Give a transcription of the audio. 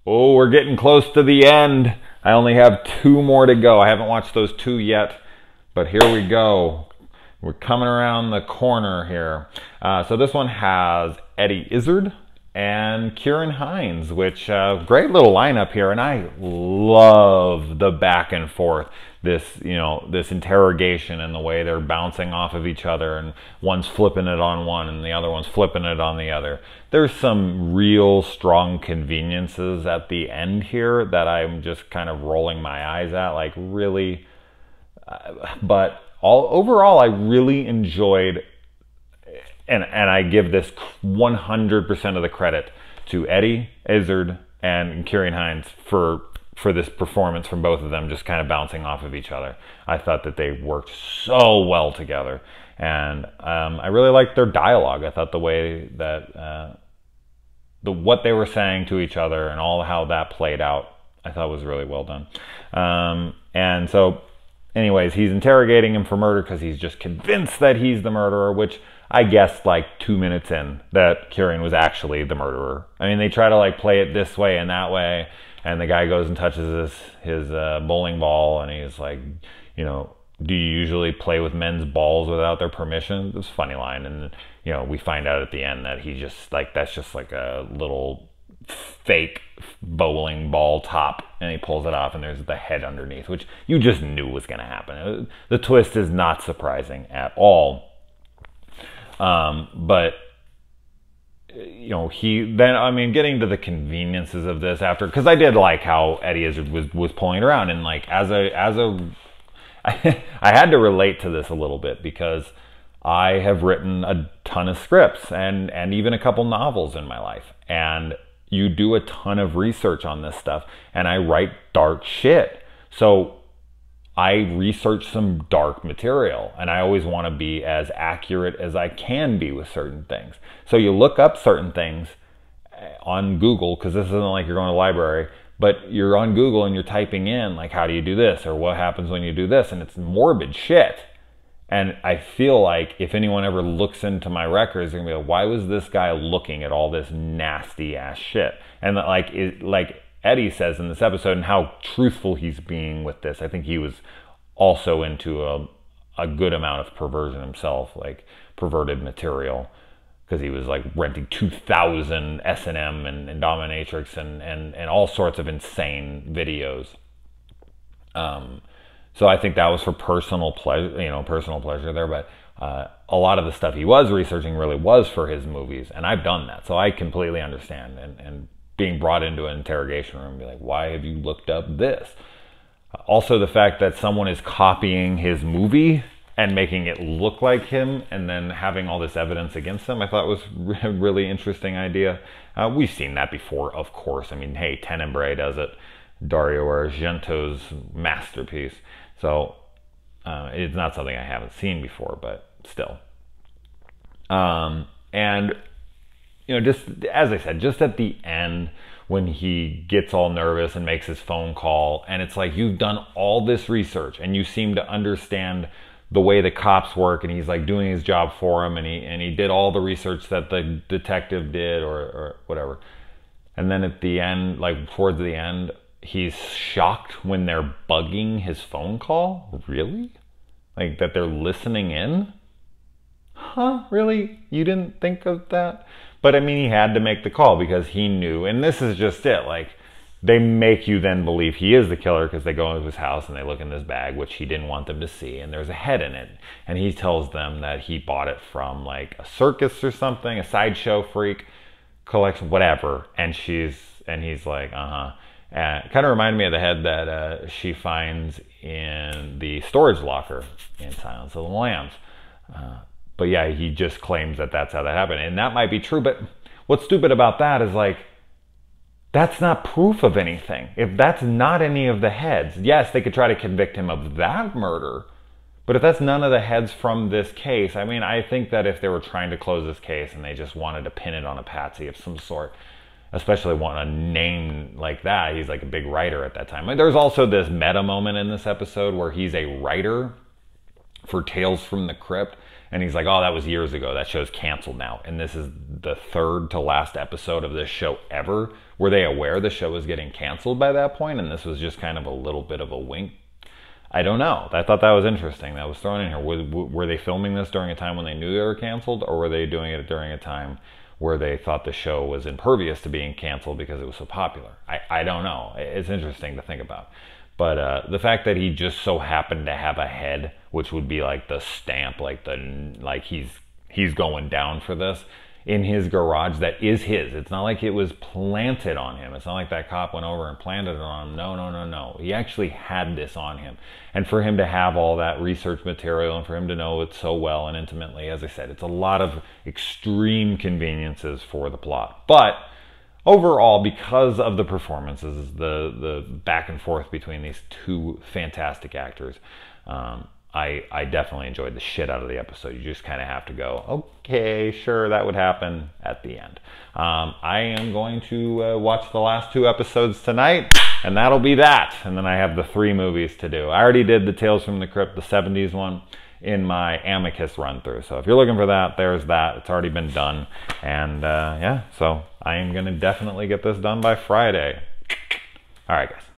Oh, we're getting close to the end. I only have 2 more to go. I haven't watched those 2 yet, but here we go. We're coming around the corner here. So this one has Eddie Izzard and Ciarán Hinds, which great little lineup here, and I love the back and forth. This interrogation and the way they're bouncing off of each other, and one's flipping it on one and the other one's flipping it on the other. There's some real strong conveniences at the end here that I'm just kind of rolling my eyes at, like really. But overall, I really enjoyed, and I give this 100% of the credit to Eddie Izzard and Ciarán Hinds for this performance from both of them, just kind of bouncing off of each other. I thought that they worked so well together, and I really liked their dialogue. I thought the way that what they were saying to each other and all how that played out, I thought was really well done. And so, anyways, he's interrogating him for murder because he's just convinced that he's the murderer, which I guessed like 2 minutes in that Ciarán was actually the murderer. I mean, they try to like play it this way and that way, and the guy goes and touches his bowling ball, and he's like, do you usually play with men's balls without their permission? It's a funny line, and we find out at the end that he just like, that's just like a little fake bowling ball top, and he pulls it off and there's the head underneath, which you just knew was going to happen. The twist is not surprising at all. But getting to the conveniences of this after, because I did like how Eddie Izzard was pulling it around, and like I had to relate to this a little bit because I have written a ton of scripts and even a couple novels in my life, and you do a ton of research on this stuff, and I write dark shit. So I research some dark material, and I always want to be as accurate as I can be with certain things. So you look up certain things on Google, because this isn't like you're going to the library, but you're on Google and you're typing in like, how do you do this, or what happens when you do this, and it's morbid shit. And I feel like if anyone ever looks into my records, they're gonna be like, why was this guy looking at all this nasty ass shit? And like Eddie says in this episode, and how truthful he's being with this, I think he was also into a good amount of perversion himself, like perverted material, because he was like renting 2,000 S&M and dominatrix and all sorts of insane videos. So I think that was for personal pleasure there, but a lot of the stuff he was researching really was for his movies, and I've done that, so I completely understand. And being brought into an interrogation room and be like, why have you looked up this? Also, the fact that someone is copying his movie and making it look like him, and then having all this evidence against him, I thought was a really interesting idea. We've seen that before, of course. I mean, hey, Tenebrae does it. Dario Argento's masterpiece. So it's not something I haven't seen before, but still. And just as I said, just at the end when he gets all nervous and makes his phone call, and it's like, you've done all this research and you seem to understand the way the cops work, and he's like doing his job for him, and he did all the research that the detective did or whatever. And then at the end, like towards the end, he's shocked when they're bugging his phone call. Really? Like that they're listening in? Huh? Really? You didn't think of that? But I mean, he had to make the call because he knew, and this is just it, like they make you then believe he is the killer because they go into his house and they look in this bag, which he didn't want them to see, and there's a head in it, and he tells them that he bought it from like a circus or something, a sideshow freak collection, whatever, and he's like, and it kind of reminded me of the head that she finds in the storage locker in Silence of the Lambs. But yeah, he just claims that that's how that happened. And that might be true, but what's stupid about that is like, that's not proof of anything. If that's not any of the heads, yes, they could try to convict him of that murder. But if that's none of the heads from this case, I mean, I think that if they were trying to close this case and they just wanted to pin it on a patsy of some sort, especially want a name like that, he's like a big writer at that time. There's also this meta moment in this episode where he's a writer for Tales from the Crypt, and he's like, oh, that was years ago, that show's canceled now, and this is the third to last episode of this show ever? Were they aware the show was getting canceled by that point, and this was just kind of a little bit of a wink? I don't know. I thought that was interesting. That was thrown in here. Were they filming this during a time when they knew they were canceled, or were they doing it during a time where they thought the show was impervious to being canceled because it was so popular? I don't know. It's interesting to think about. But the fact that he just so happened to have a head, which would be like the stamp, like he's going down for this, in his garage that is his. It's not like it was planted on him. It's not like that cop went over and planted it on him. No. He actually had this on him. And for him to have all that research material and for him to know it so well and intimately, as I said, it's a lot of extreme conveniences for the plot. But overall, because of the performances, the back and forth between these two fantastic actors, I definitely enjoyed the shit out of the episode. You just kind of have to go, okay, sure, that would happen at the end. I am going to watch the last 2 episodes tonight, and that'll be that. And then I have the 3 movies to do. I already did the Tales from the Crypt, the 70s one, in my Amicus run-through. So if you're looking for that, there's that. It's already been done. And yeah, so I am going to definitely get this done by Friday. All right, guys.